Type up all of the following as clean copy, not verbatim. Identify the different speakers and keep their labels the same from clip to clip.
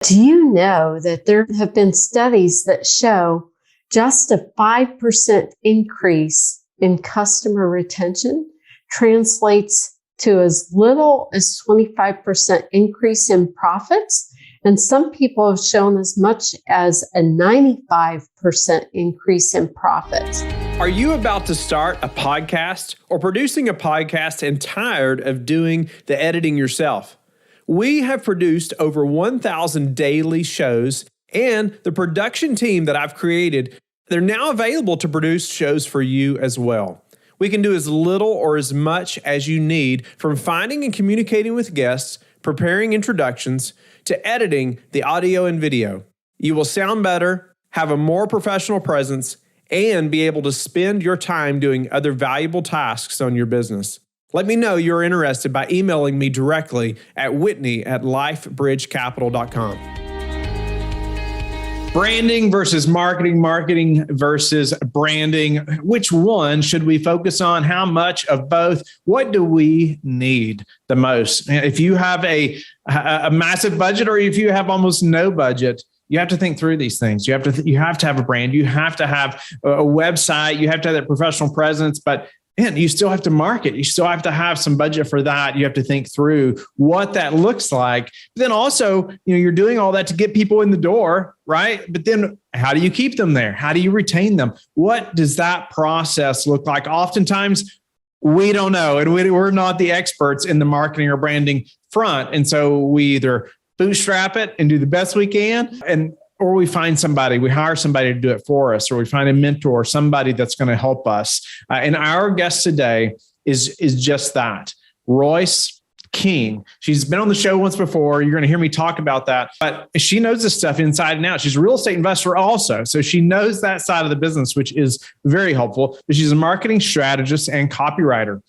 Speaker 1: Do you know that there have been studies that show just a 5% increase in customer retention translates to as little as 25% increase in profits? And some people have shown as much as a 95% increase in profits.
Speaker 2: Are you about to start a podcast or producing a podcast and tired of doing the editing yourself? We have produced over 1,000 daily shows, and the production team that I've created, they're now available to produce shows for you as well. We can do as little or as much as you need, from finding and communicating with guests, preparing introductions, to editing the audio and video. You will sound better, have a more professional presence, and be able to spend your time doing other valuable tasks on your business. Let me know you're interested by emailing me directly at whitney@lifebridgecapital.com. Branding versus marketing, marketing versus branding. Which one should we focus on? How much of both? What do we need the most? If you have a massive budget, or if you have almost no budget, you have to think through these things. You have to have a brand. You have to have a website. You have to have that professional presence, but man, you still have to market. You still have to have some budget for that. You have to think through what that looks like. But then also, you're doing all that to get people in the door, right? But then how do you keep them there? How do you retain them? What does that process look like? Oftentimes, we don't know, and we're not the experts in the marketing or branding front. And so we either bootstrap it and do the best we can, or we find somebody, we hire somebody to do it for us, or we find a mentor, somebody that's going to help us. And our guest today is just that, Royce King. She's been on the show once before. You're going to hear me talk about that, but she knows this stuff inside and out. She's a real estate investor also. So she knows that side of the business, which is very helpful. But she's a marketing strategist and copywriter.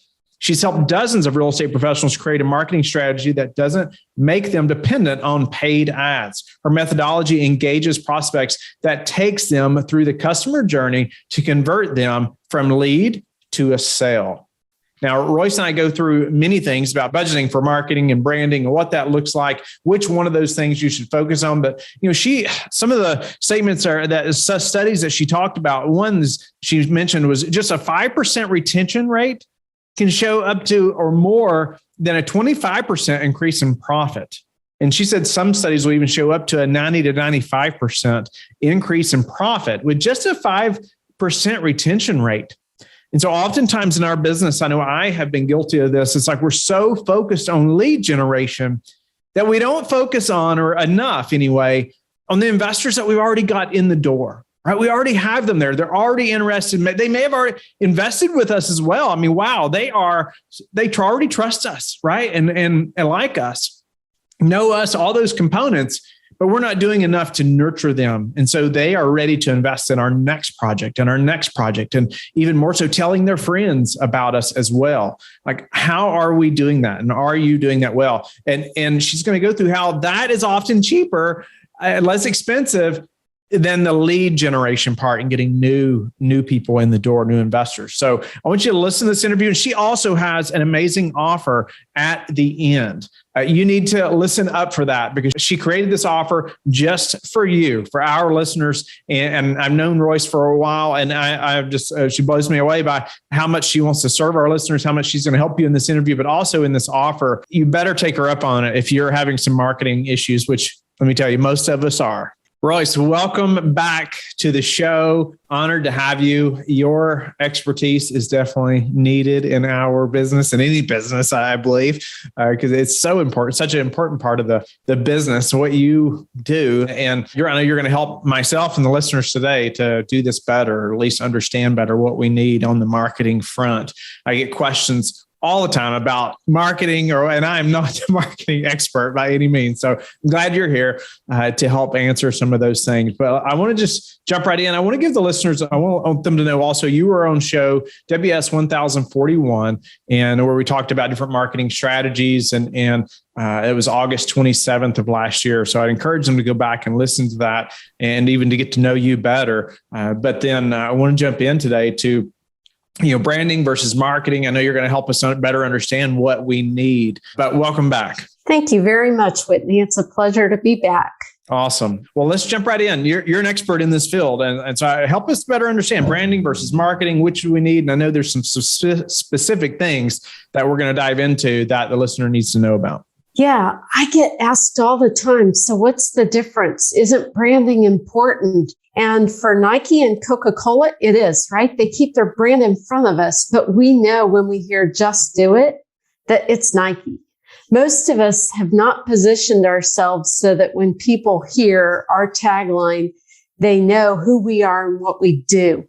Speaker 2: She's helped dozens of real estate professionals create a marketing strategy that doesn't make them dependent on paid ads. Her methodology engages prospects that takes them through the customer journey to convert them from lead to a sale. Now, Royce and I go through many things about budgeting for marketing and branding and what that looks like, which one of those things you should focus on. But, some of the statements studies that she talked about, ones she mentioned was just a 5% retention rate can show up to or more than a 25% increase in profit. And she said some studies will even show up to a 90 to 95% increase in profit with just a 5% retention rate. And so oftentimes in our business, I know I have been guilty of this. It's like we're so focused on lead generation that we don't focus on, or enough anyway, on the investors that we've already got in the door. Right? We already have them there. They're already interested. They may have already invested with us as well. I mean, wow, they already trust us, right? And like us, know us, all those components, but we're not doing enough to nurture them. And so they are ready to invest in our next project and and even more so telling their friends about us as well. Like, how are we doing that? And are you doing that well? And she's going to go through how that is often cheaper, less expensive than the lead generation part and getting new people in the door, new investors. So I want you to listen to this interview. And she also has an amazing offer at the end. You need to listen up for that, because she created this offer just for you, for our listeners. And I've known Royce for a while, and she blows me away by how much she wants to serve our listeners, how much she's going to help you in this interview, but also in this offer. You better take her up on it if you're having some marketing issues, which, let me tell you, most of us are. Royce, welcome back to the show. Honored to have you. Your expertise is definitely needed in our business, and any business, I believe, because it's so important, such an important part of the business, what you do. And I know you're going to help myself and the listeners today to do this better, or at least understand better what we need on the marketing front. I get questions all the time about marketing, and I'm not the marketing expert by any means. So I'm glad you're here to help answer some of those things. But I want to just jump right in. I want to give the listeners, I want them to know also you were on show WS 1041, and where we talked about different marketing strategies, and it was August 27th of last year. So I'd encourage them to go back and listen to that, and even to get to know you better. But then I want to jump in today to branding versus marketing. I know you're going to help us better understand what we need, but welcome back.
Speaker 1: Thank you very much, Whitney. It's a pleasure to be back.
Speaker 2: Awesome. Well, let's jump right in. You're an expert in this field. And so help us better understand branding versus marketing, which do we need? And I know there's some specific things that we're going to dive into that the listener needs to know about.
Speaker 1: Yeah, I get asked all the time. So what's the difference? Isn't branding important? And for Nike and Coca-Cola, it is, right? They keep their brand in front of us, but we know when we hear just do it, that it's Nike. Most of us have not positioned ourselves so that when people hear our tagline, they know who we are and what we do,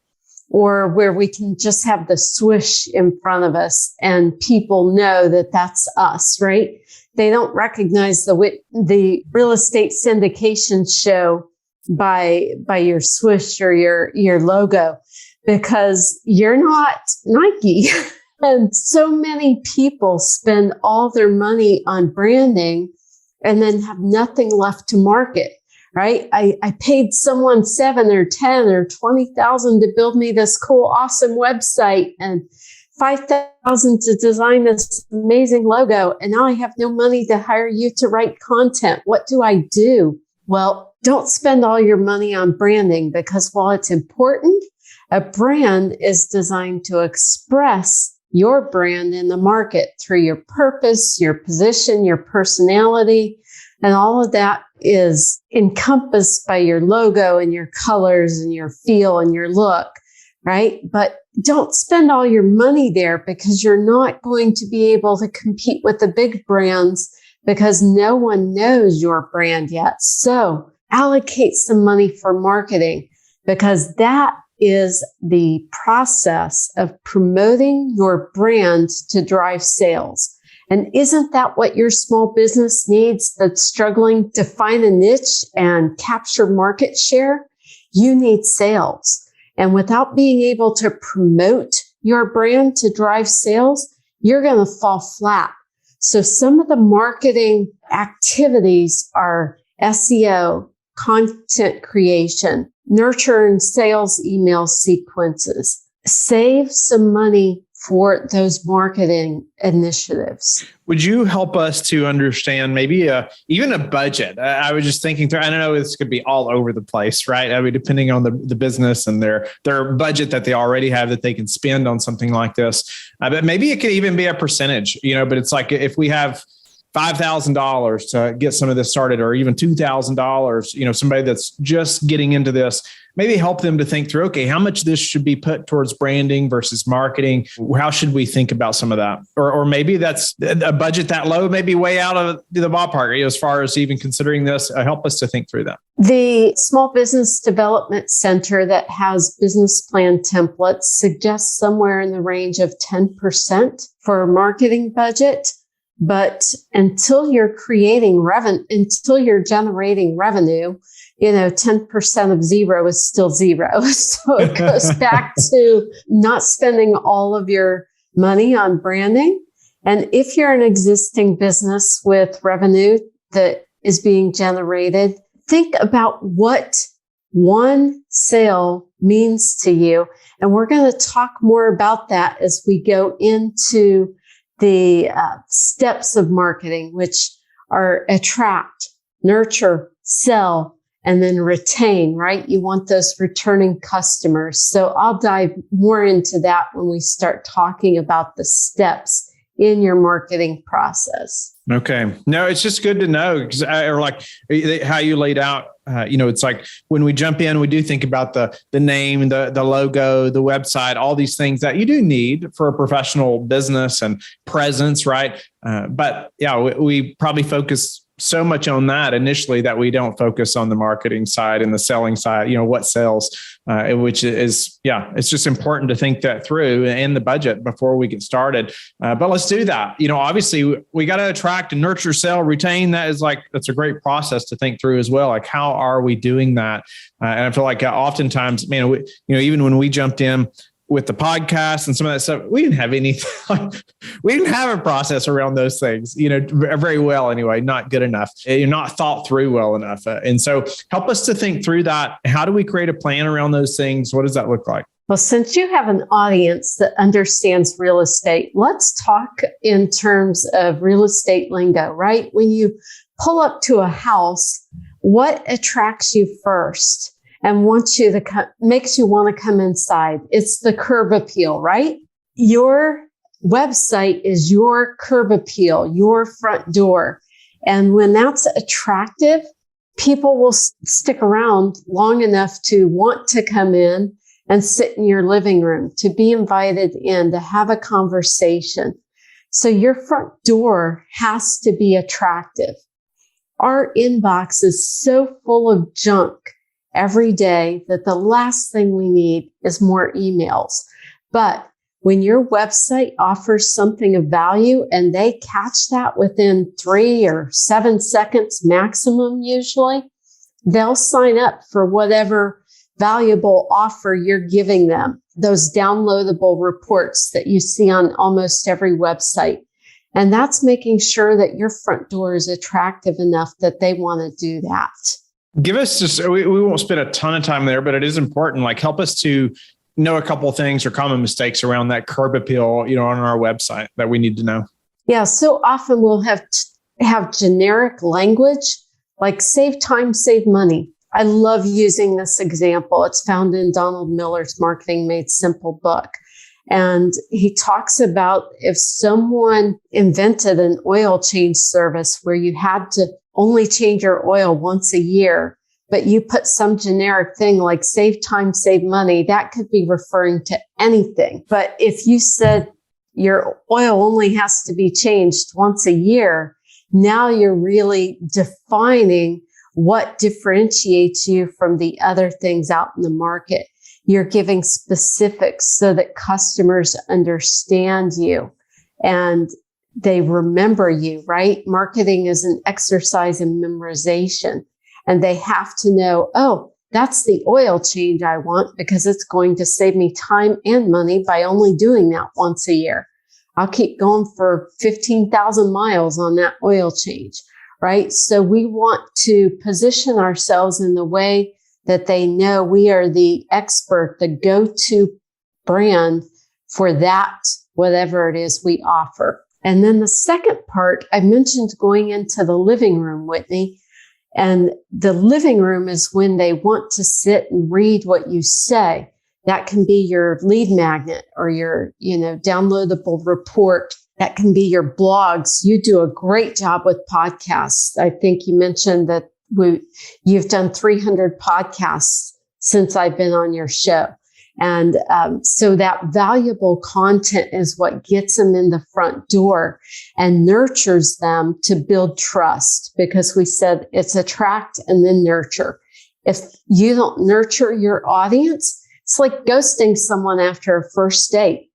Speaker 1: or where we can just have the swoosh in front of us and people know that that's us, right? They don't recognize the real estate syndication show by your swoosh or your logo, because you're not Nike. And so many people spend all their money on branding and then have nothing left to market, right? I paid someone $7 or $10 or $20,000 to build me this cool, awesome website and $5,000 to design this amazing logo. And now I have no money to hire you to write content. What do I do? Well, don't spend all your money on branding, because while it's important, a brand is designed to express your brand in the market through your purpose, your position, your personality, and all of that is encompassed by your logo and your colors and your feel and your look, right? But don't spend all your money there, because you're not going to be able to compete with the big brands because no one knows your brand yet. So allocate some money for marketing, because that is the process of promoting your brand to drive sales. And isn't that what your small business needs that's struggling to find a niche and capture market share? You need sales. And without being able to promote your brand to drive sales, you're going to fall flat. So some of the marketing activities are SEO, content creation, nurture and sales email sequences. Save some money for those marketing initiatives.
Speaker 2: Would you help us to understand maybe even a budget? I was just thinking through, I don't know, this could be all over the place, right? I mean, depending on the business and their budget that they already have that they can spend on something like this. But maybe it could even be a percentage, but it's like if we have $5,000 to get some of this started, or even $2,000, somebody that's just getting into this, maybe help them to think through, okay, how much this should be put towards branding versus marketing? How should we think about some of that? Or maybe that's a budget that low, maybe way out of the ballpark, as far as even considering this. Help us to think through that.
Speaker 1: The Small Business Development Center that has business plan templates suggests somewhere in the range of 10% for a marketing budget. But until you're generating revenue, 10% of zero is still zero. So it goes back to not spending all of your money on branding. And if you're an existing business with revenue that is being generated, think about what one sale means to you. And we're going to talk more about that as we go into the steps of marketing, which are attract, nurture, sell, and then retain, right? You want those returning customers. So I'll dive more into that when we start talking about the steps in your marketing process.
Speaker 2: Okay. No, it's just good to know, because or like how you laid out, it's like when we jump in, we do think about the name, the logo, the website, all these things that you do need for a professional business and presence, right? But yeah, we probably focus so much on that initially that we don't focus on the marketing side and the selling side, what sells, which is, it's just important to think that through in the budget before we get started. But let's do that. Obviously we got to attract and nurture, sell, retain. That's a great process to think through as well. Like, how are we doing that? And I feel like oftentimes, even when we jumped in with the podcast and some of that stuff, we didn't have anything. We didn't have a process around those things, very well anyway, not good enough. You're not thought through well enough. And so help us to think through that. How do we create a plan around those things? What does that look like?
Speaker 1: Well, since you have an audience that understands real estate, let's talk in terms of real estate lingo, right? When you pull up to a house, what attracts you first and makes you want to come inside? It's the curb appeal, right? Your website is your curb appeal, your front door. And when that's attractive, people will stick around long enough to want to come in and sit in your living room, to be invited in, to have a conversation. So your front door has to be attractive. Our inbox is so full of junk every day that the last thing we need is more emails. But when your website offers something of value and they catch that within 3 or 7 seconds maximum, usually, they'll sign up for whatever valuable offer you're giving them, those downloadable reports that you see on almost every website. And that's making sure that your front door is attractive enough that they want to do that.
Speaker 2: Give us just, we won't spend a ton of time there, but it is important. Like, help us to know a couple of things or common mistakes around that curb appeal, on our website that we need to know.
Speaker 1: Yeah. So often we'll have generic language like save time, save money. I love using this example. It's found in Donald Miller's Marketing Made Simple book. And he talks about if someone invented an oil change service where you had to only change your oil once a year, but you put some generic thing like save time, save money, that could be referring to anything. But if you said your oil only has to be changed once a year, now you're really defining what differentiates you from the other things out in the market. You're giving specifics so that customers understand you and they remember you, right? Marketing is an exercise in memorization, and they have to know, oh, that's the oil change I want because it's going to save me time and money by only doing that once a year. I'll keep going for 15,000 miles on that oil change, right? So we want to position ourselves in the way that they know we are the expert, the go-to brand for that, whatever it is we offer. And then the second part, I mentioned going into the living room, Whitney. And the living room is when they want to sit and read what you say. That can be your lead magnet or your, downloadable report. That can be your blogs. You do a great job with podcasts. I think you mentioned that you've done 300 podcasts since I've been on your show. And so that valuable content is what gets them in the front door and nurtures them to build trust, because we said it's attract and then nurture. If you don't nurture your audience, it's like ghosting someone after a first date,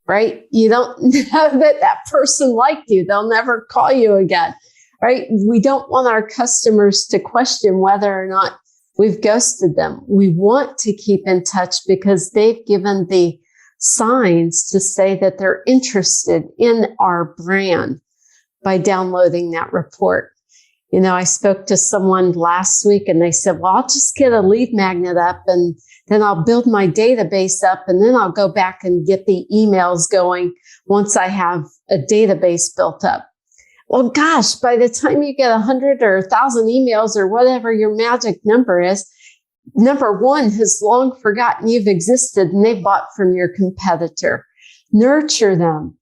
Speaker 1: right? You don't know that person liked you. They'll never call you again, right? We don't want our customers to question whether or not we've ghosted them. We want to keep in touch because they've given the signs to say that they're interested in our brand by downloading that report. I spoke to someone last week and they said, well, I'll just get a lead magnet up and then I'll build my database up and then I'll go back and get the emails going once I have a database built up. Well, gosh, by the time you get 100 or 1,000 emails or whatever your magic number is, number one has long forgotten you've existed and they bought from your competitor. Nurture them,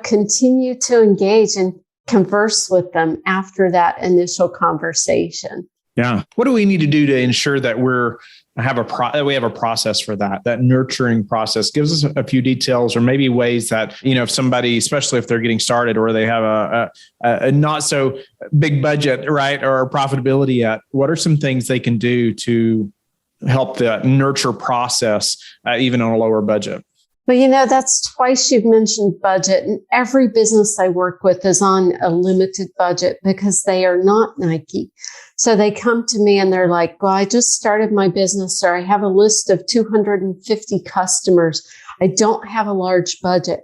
Speaker 1: continue to engage and converse with them after that initial conversation.
Speaker 2: Yeah. What do we need to do to ensure that we have a process for that nurturing process? Gives us a few details or maybe ways that, if somebody, especially if they're getting started or they have a not so big budget, right, or profitability yet, what are some things they can do to help the nurture process, even on a lower budget?
Speaker 1: Well, that's twice you've mentioned budget, and every business I work with is on a limited budget because they are not Nike. So they come to me and they're like, well, I just started my business, or I have a list of 250 customers. I don't have a large budget.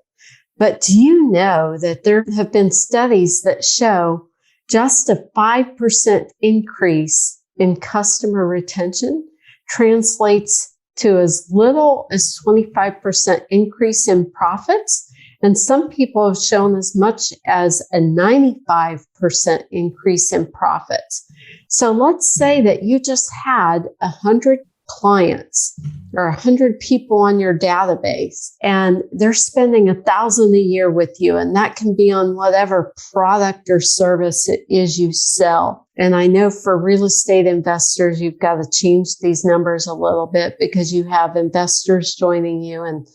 Speaker 1: But do you know that there have been studies that show just a 5% increase in customer retention translates to as little as 25% increase in profits And some people have shown as much as a 95% increase in profits. So let's say that you just had 100 clients or 100 people on your database, and they're spending $1,000 a year with you. And that can be on whatever product or service it is you sell. And I know for real estate investors, you've got to change these numbers a little bit because you have investors joining you and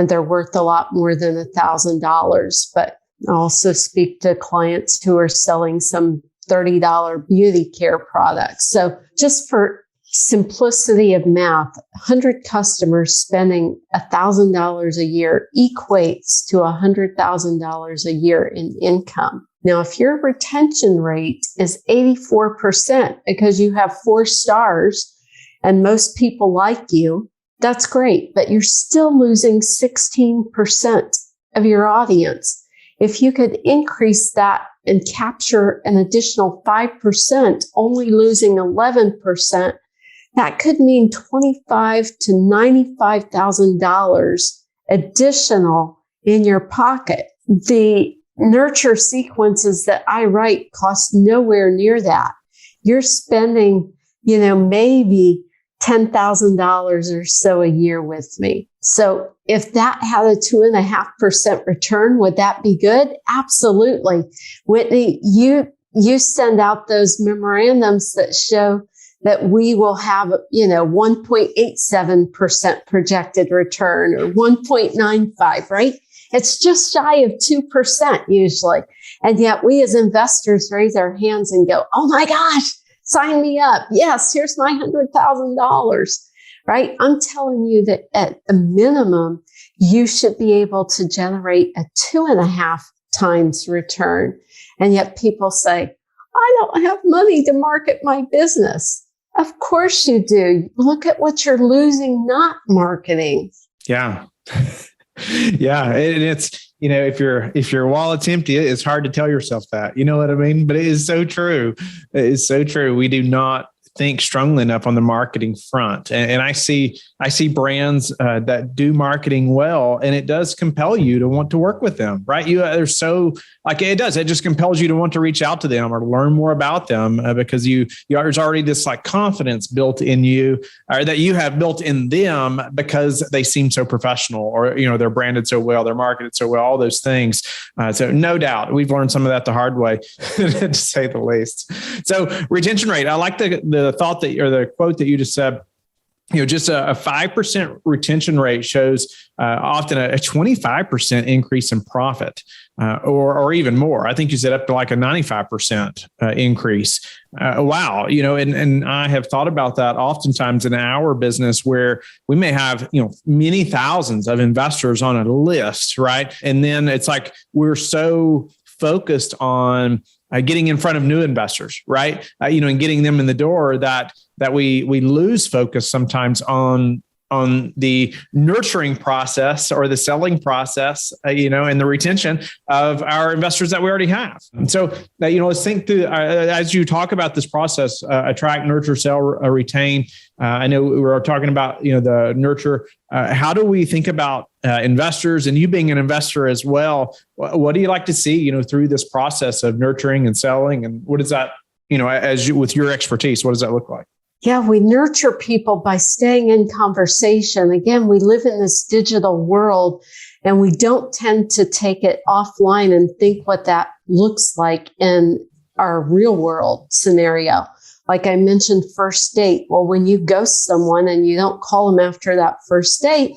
Speaker 1: they're worth a lot more than $1,000. But I also speak to clients who are selling some $30 beauty care products. So just for simplicity of math, 100 customers spending $1,000 a year equates to $100,000 a year in income. Now, if your retention rate is 84% because you have 4 stars and most people like you, that's great, but you're still losing 16% of your audience. If you could increase that and capture an additional 5%, only losing 11%, that could mean $25,000 to $95,000 additional in your pocket. The nurture sequences that I write cost nowhere near that. You're spending, maybe $10,000 or so a year with me. So if that had a 2.5% return, would that be good? Absolutely. Whitney, you send out those memorandums that show that we will have, 1.87% projected return or 1.95, right? It's just shy of 2% usually. And yet we as investors raise our hands and go, oh my gosh, sign me up. Yes, here's my $100,000, right? I'm telling you that at the minimum, you should be able to generate a 2.5 times return. And yet people say, I don't have money to market my business. Of course you do. Look at what you're losing not marketing.
Speaker 2: Yeah. Yeah. And it's, if your wallet's empty, it's hard to tell yourself that, you know what I mean? But it is so true. It is so true. We do not think strongly enough on the marketing front. And I see brands that do marketing well, and it does compel you to want to work with them, right? They're so it just compels you to want to reach out to them or learn more about them because there's already this confidence built in you or that you have built in them because they seem so professional or, they're branded so well, they're marketed so well, all those things. So no doubt we've learned some of that the hard way to say the least. So retention rate, I like the thought or the quote that you just said. Just a 5% retention rate shows often a 25% increase in profit, or even more. I think you said up to a 95% increase. Wow, and I have thought about that oftentimes in our business where we may have many thousands of investors on a list, right? And then it's we're so focused on getting in front of new investors, right? And getting them in the door that we lose focus sometimes on the nurturing process or the selling process, and the retention of our investors that we already have. And so, let's think through as you talk about this process: attract, nurture, sell, retain. I know we were talking about the nurture. How do we think about investors and you being an investor as well? What do you like to see through this process of nurturing and selling? And what is that with your expertise? What does that look like?
Speaker 1: Yeah, we nurture people by staying in conversation. Again, we live in this digital world and we don't tend to take it offline and think what that looks like in our real world scenario. Like I mentioned, first date. Well, when you ghost someone and you don't call them after that first date,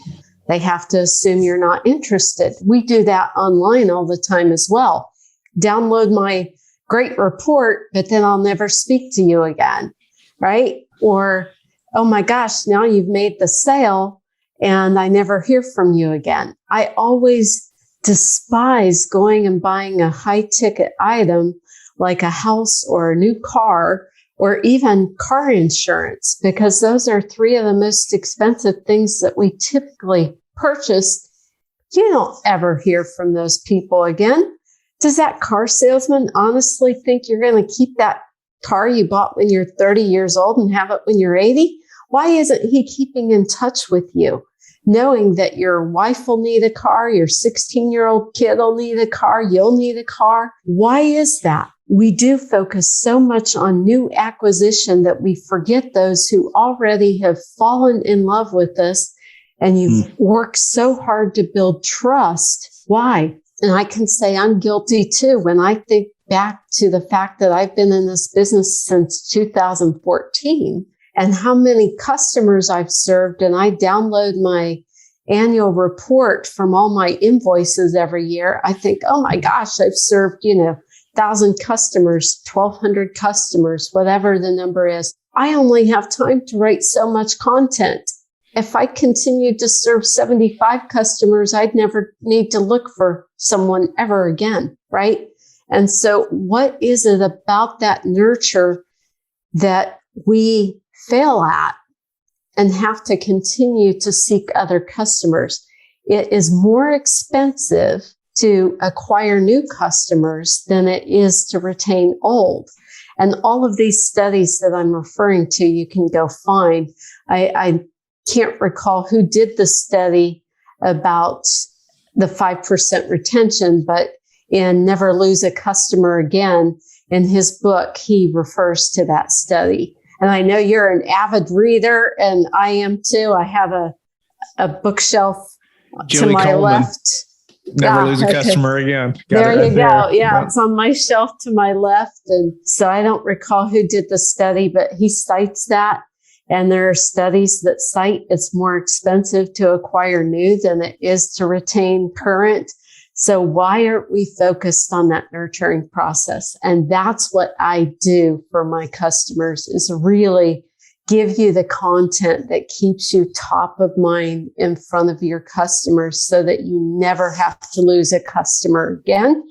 Speaker 1: they have to assume you're not interested. We do that online all the time as well. Download my great report, but then I'll never speak to you again, right? Or, oh my gosh, now you've made the sale and I never hear from you again. I always despise going and buying a high ticket item like a house or a new car or even car insurance, because those are 3 of the most expensive things that we typically purchase. You don't ever hear from those people again. Does that car salesman honestly think you're going to keep that car you bought when you're 30 years old and have it when you're 80? Why isn't he keeping in touch with you? knowing that your wife will need a car, your 16-year-old kid will need a car, you'll need a car. Why is that? We do focus so much on new acquisition that we forget those who already have fallen in love with us, and you've worked so hard to build trust. Why? And I can say I'm guilty too. When I think back to the fact that I've been in this business since 2014 and how many customers I've served, and I download my annual report from all my invoices every year, I think, oh my gosh, I've served, 1,000 customers, 1,200 customers, whatever the number is. I only have time to write so much content. If I continued to serve 75 customers, I'd never need to look for someone ever again, right? And so what is it about that nurture that we fail at and have to continue to seek other customers? It is more expensive to acquire new customers than it is to retain old. And all of these studies that I'm referring to, you can go find. I can't recall who did the study about the 5% retention, but in Never Lose a Customer Again, in his book, he refers to that study. And I know you're an avid reader, and I am too. I have a bookshelf
Speaker 2: Julie
Speaker 1: to my
Speaker 2: Coleman.
Speaker 1: left.
Speaker 2: Never lose a customer again. Got
Speaker 1: there
Speaker 2: it right
Speaker 1: you go.
Speaker 2: there.
Speaker 1: Yeah, it's on my shelf to my left. And so I don't recall who did the study, but he cites that. And there are studies that cite it's more expensive to acquire new than it is to retain current. So why aren't we focused on that nurturing process? And that's what I do for my customers, is really give you the content that keeps you top of mind in front of your customers so that you never have to lose a customer again.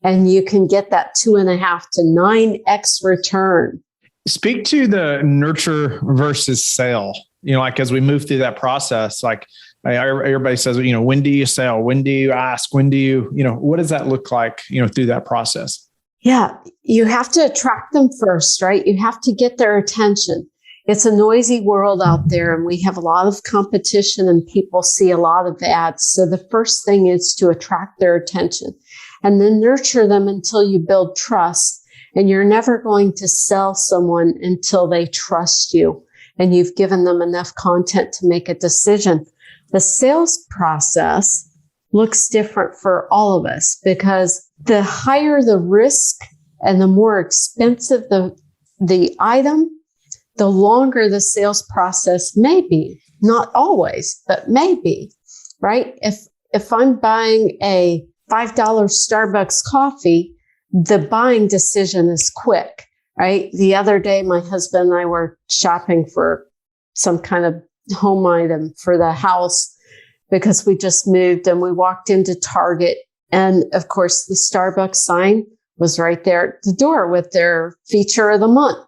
Speaker 1: And you can get that 2.5 to 9x return.
Speaker 2: Speak to the nurture versus sell. Like as we move through that process, like everybody says, when do you sell? When do you ask? When do you, what does that look like, through that process?
Speaker 1: Yeah, you have to attract them first, right? You have to get their attention. It's a noisy world out there, and we have a lot of competition and people see a lot of ads. So the first thing is to attract their attention and then nurture them until you build trust. And you're never going to sell someone until they trust you and you've given them enough content to make a decision. The sales process looks different for all of us because the higher the risk and the more expensive the item, the longer the sales process may be. Not always, but maybe, right? If I'm buying a $5 Starbucks coffee, the buying decision is quick, right? The other day, my husband and I were shopping for some kind of home item for the house because we just moved, and we walked into Target. And of course, the Starbucks sign was right there at the door with their feature of the month.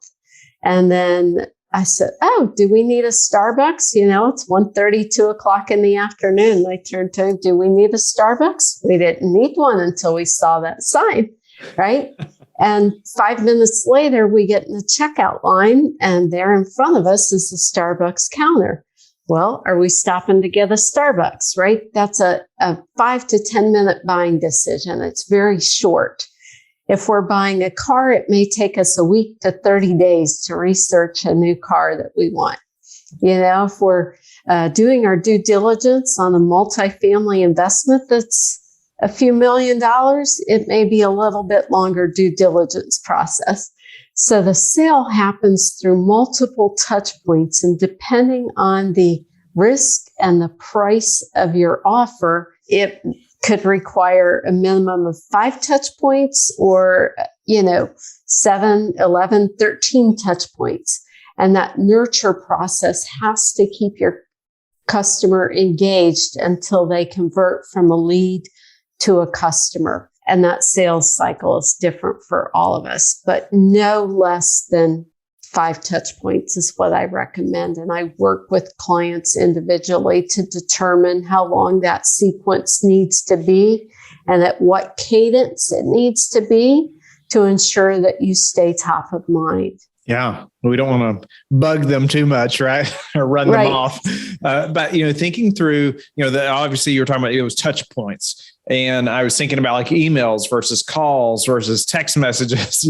Speaker 1: And then I said, oh, do we need a Starbucks? It's 1:30, 2 o'clock in the afternoon. I turned to him, do we need a Starbucks? We didn't need one until we saw that sign. Right? And 5 minutes later, we get in the checkout line, and there in front of us is the Starbucks counter. Well, are we stopping to get a Starbucks, right? That's a 5 to 10 minute buying decision. It's very short. If we're buying a car, it may take us a week to 30 days to research a new car that we want. If we're doing our due diligence on a multifamily investment that's a few $1 million, it may be a little bit longer due diligence process. So the sale happens through multiple touch points, and depending on the risk and the price of your offer, it could require a minimum of 5 touch points or, 7, 11, 13 touch points. And that nurture process has to keep your customer engaged until they convert from a lead to a customer. And that sales cycle is different for all of us, but no less than 5 touch points is what I recommend. And I work with clients individually to determine how long that sequence needs to be and at what cadence it needs to be to ensure that you stay top of mind.
Speaker 2: Yeah, we don't want to bug them too much, right? Or run them off. But thinking through, obviously you were talking about those touch points, and I was thinking about like emails versus calls versus text messages.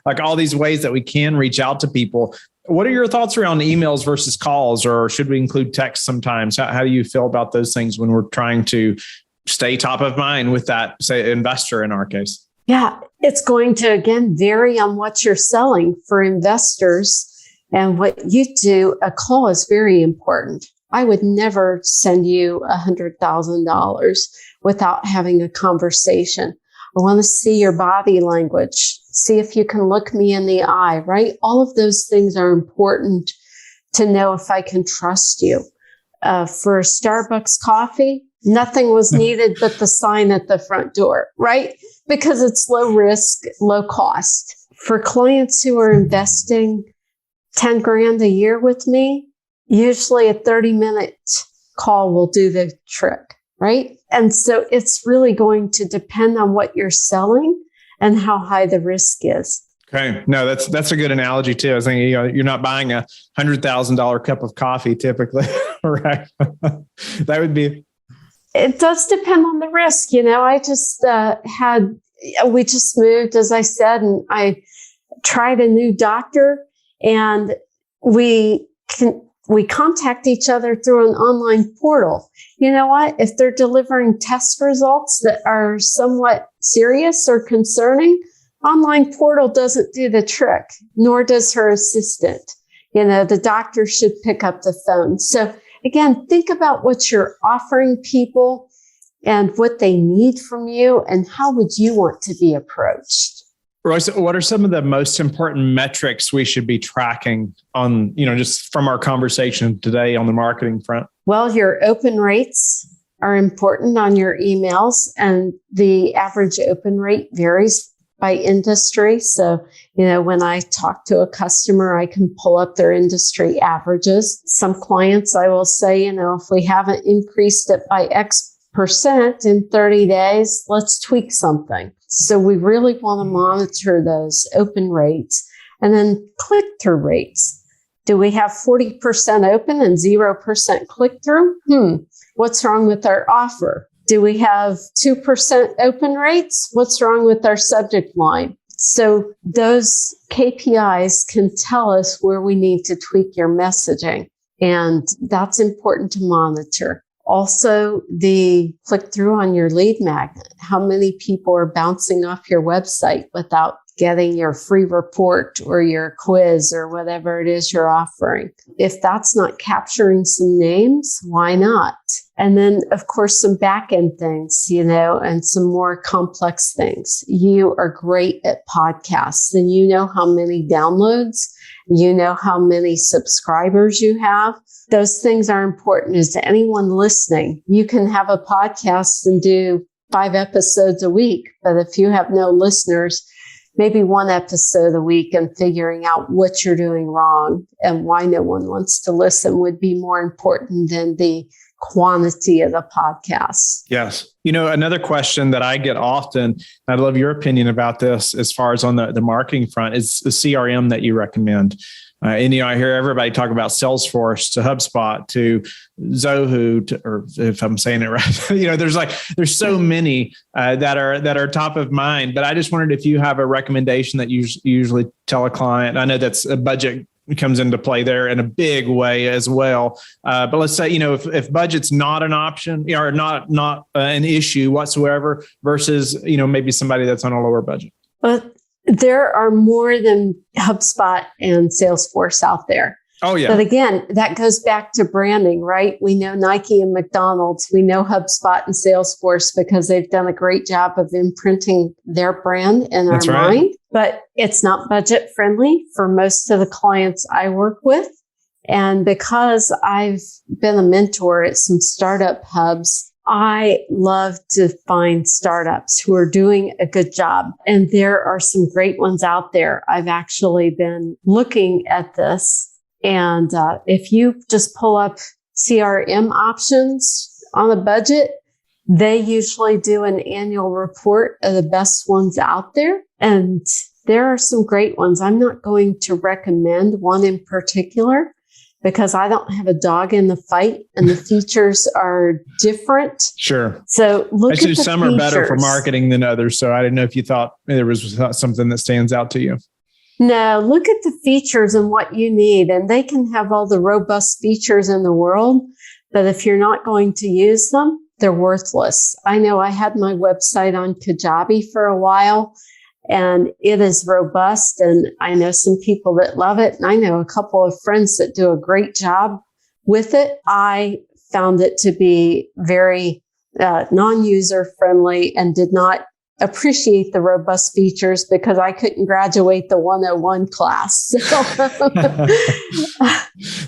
Speaker 2: Like all these ways that we can reach out to people. What are your thoughts around emails versus calls, or should we include text sometimes? How do you feel about those things when we're trying to stay top of mind with that, say, investor in our case?
Speaker 1: Yeah, it's going to, again, vary on what you're selling. For investors and what you do, a call is very important. I would never send you $100,000 without having a conversation. I want to see your body language, see if you can look me in the eye, right? All of those things are important to know if I can trust you. For Starbucks coffee, nothing was needed but the sign at the front door, right? Because it's low risk, low cost. For clients who are investing 10 grand a year with me, usually a 30-minute call will do the trick, right? And so it's really going to depend on what you're selling and how high the risk is.
Speaker 2: Okay. No, that's a good analogy too. I was thinking, you're not buying a $100,000 cup of coffee typically, right? That would be.
Speaker 1: It does depend on the risk. I just we just moved, as I said, and I tried a new doctor, and we contact each other through an online portal. You know what? If they're delivering test results that are somewhat serious or concerning, online portal doesn't do the trick, nor does her assistant. The doctor should pick up the phone. So again, think about what you're offering people and what they need from you, and how would you want to be approached?
Speaker 2: Royce, what are some of the most important metrics we should be tracking on, just from our conversation today on the marketing front?
Speaker 1: Well, your open rates are important on your emails, and the average open rate varies by industry. So, when I talk to a customer, I can pull up their industry averages. Some clients, I will say, if we haven't increased it by X% in 30 days, let's tweak something. So we really want to monitor those open rates. And then click-through rates. Do we have 40% open and 0% click-through? What's wrong with our offer? Do we have 2% open rates? What's wrong with our subject line? So those KPIs can tell us where we need to tweak your messaging. And that's important to monitor. Also, the click-through on your lead magnet. How many people are bouncing off your website without getting your free report or your quiz or whatever it is you're offering? If that's not capturing some names, why not? And then, of course, some back-end things, and some more complex things. You are great at podcasts, and you know how many downloads, you know how many subscribers you have. Those things are important. Is to anyone listening, you can have a podcast and do 5 episodes a week, but if you have no listeners, maybe 1 episode a week, and figuring out what you're doing wrong and why no one wants to listen would be more important than the quantity of the podcast.
Speaker 2: Yes. Another question that I get often, I'd love your opinion about this as far as on the marketing front, is the CRM that you recommend. And I hear everybody talk about Salesforce to HubSpot to Zoho or if I'm saying it right, there's so many that are top of mind. But I just wondered if you have a recommendation that you usually tell a client. I know that's a budget comes into play there in a big way as well. But let's say if budget's not an option or not an issue whatsoever versus maybe somebody that's on a lower budget.
Speaker 1: But there are more than HubSpot and Salesforce out there.
Speaker 2: Oh, yeah.
Speaker 1: But again, that goes back to branding, right? We know Nike and McDonald's. We know HubSpot and Salesforce because they've done a great job of imprinting their brand in our mind. But it's not budget friendly for most of the clients I work with. And because I've been a mentor at some startup hubs, I love to find startups who are doing a good job. And there are some great ones out there. I've actually been looking at this. And if you just pull up CRM options on a budget, they usually do an annual report of the best ones out there. And there are some great ones. I'm not going to recommend one in particular because I don't have a dog in the fight and the features are different.
Speaker 2: Sure.
Speaker 1: So look at the
Speaker 2: some
Speaker 1: features.
Speaker 2: Are better for marketing than others. So I didn't know if you thought there was something that stands out to you.
Speaker 1: No, look at the features and what you need. And they can have all the robust features in the world, but if you're not going to use them, they're worthless. I know I had my website on Kajabi for a while, and it is robust. And I know some people that love it. And I know a couple of friends that do a great job with it. I found it to be very non-user friendly and did not appreciate the robust features because I couldn't graduate the 101 class.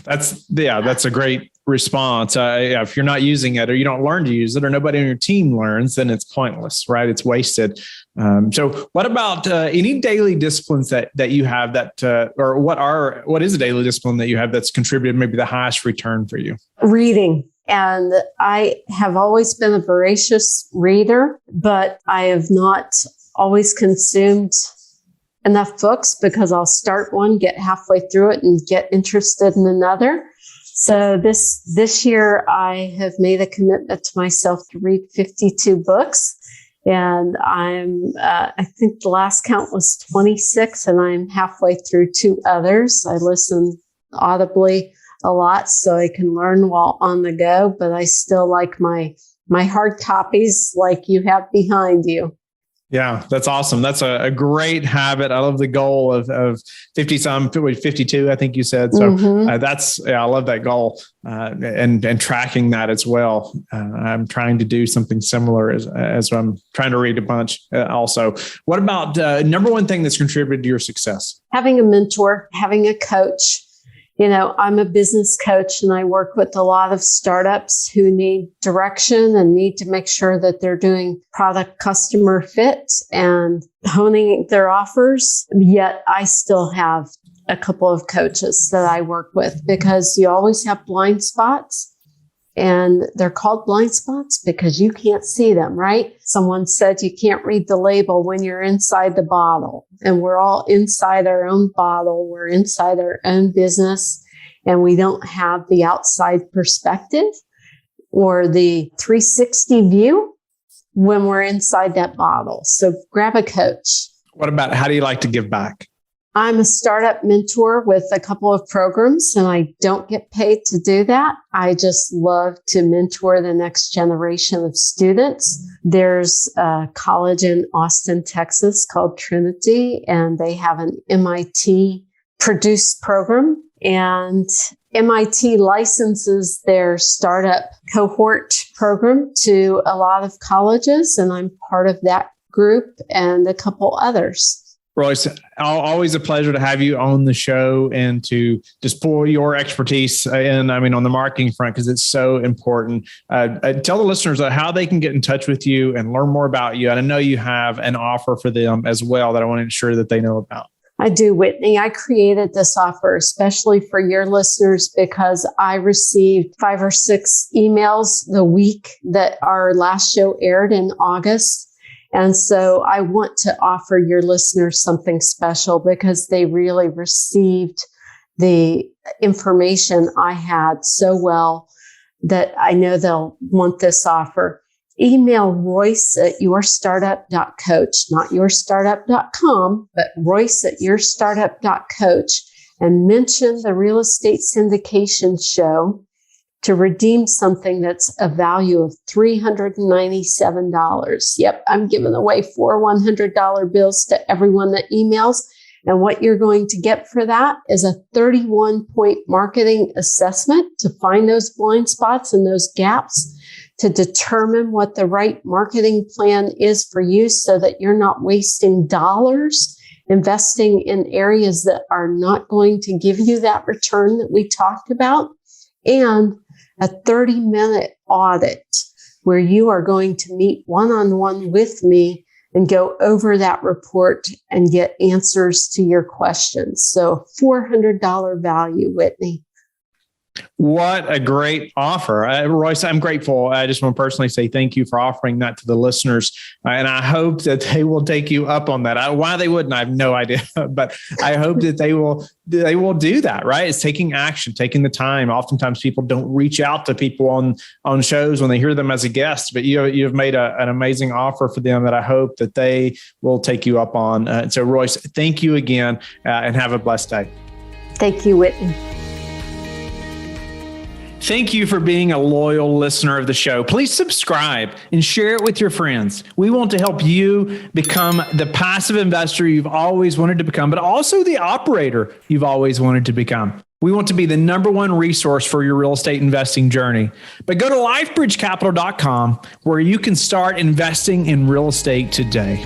Speaker 2: That's a great response. If you're not using it or you don't learn to use it or nobody on your team learns, then it's pointless, right? It's wasted. So what about any daily disciplines that you have or what is a daily discipline that you have that's contributed maybe the highest return for you?
Speaker 1: Reading. And I have always been a voracious reader, but I have not always consumed enough books because I'll start one, get halfway through it, and get interested in another. So this year, I have made a commitment to myself to read 52 books. And I think the last count was 26, and I'm halfway through 2 others. I listen audibly a lot so I can learn while on the go, but I still like my hard copies like you have behind you.
Speaker 2: Yeah, that's awesome. That's a great habit. I love the goal of 52, I think you said. So I love that goal and tracking that as well. I'm trying to do something similar as I'm trying to read a bunch also. What about number one thing that's contributed to your success?
Speaker 1: Having a mentor, having a coach. You know, I'm a business coach and I work with a lot of startups who need direction and need to make sure that they're doing product customer fit and honing their offers. Yet I still have a couple of coaches that I work with because you always have blind spots. And they're called blind spots because you can't see them, right? Someone said you can't read the label when you're inside the bottle. And we're all inside our own bottle. We're inside our own business. And we don't have the outside perspective or the 360 view when we're inside that bottle. So grab a coach.
Speaker 2: What about how do you like to give back?
Speaker 1: I'm a startup mentor with a couple of programs, and I don't get paid to do that. I just love to mentor the next generation of students. There's a college in Austin, Texas called Trinity, and they have an MIT produced program, and MIT licenses their startup cohort program to a lot of colleges, and I'm part of that group and a couple others.
Speaker 2: Royce, always a pleasure to have you on the show and to just pour your expertise in, on the marketing front, because it's so important. Tell the listeners how they can get in touch with you and learn more about you. And I know you have an offer for them as well that I want to ensure that they know about.
Speaker 1: I do, Whitney. I created this offer especially for your listeners because I received 5 or 6 emails the week that our last show aired in August. And so I want to offer your listeners something special because they really received the information I had so well that I know they'll want this offer. Email Royce@yourstartup.coach, not yourstartup.com, but Royce@yourstartup.coach, and mention the Real Estate Syndication Show to redeem something that's a value of $397. Yep, I'm giving away 4 $100 bills to everyone that emails. And what you're going to get for that is a 31-point marketing assessment to find those blind spots and those gaps, to determine what the right marketing plan is for you so that you're not wasting dollars investing in areas that are not going to give you that return that we talked about, and a 30-minute audit where you are going to meet one-on-one with me and go over that report and get answers to your questions. So $400 value, Whitney.
Speaker 2: What a great offer. Royce, I'm grateful. I just want to personally say thank you for offering that to the listeners. And I hope that they will take you up on that. Why they wouldn't, I have no idea, but I hope that they will do that, right? It's taking action, taking the time. Oftentimes people don't reach out to people on shows when they hear them as a guest, but you've made an amazing offer for them that I hope that they will take you up on. So Royce, thank you again, and have a blessed day.
Speaker 1: Thank you, Whitney.
Speaker 2: Thank you for being a loyal listener of the show. Please subscribe and share it with your friends. We want to help you become the passive investor you've always wanted to become, but also the operator you've always wanted to become. We want to be the number one resource for your real estate investing journey. But go to lifebridgecapital.com where you can start investing in real estate today.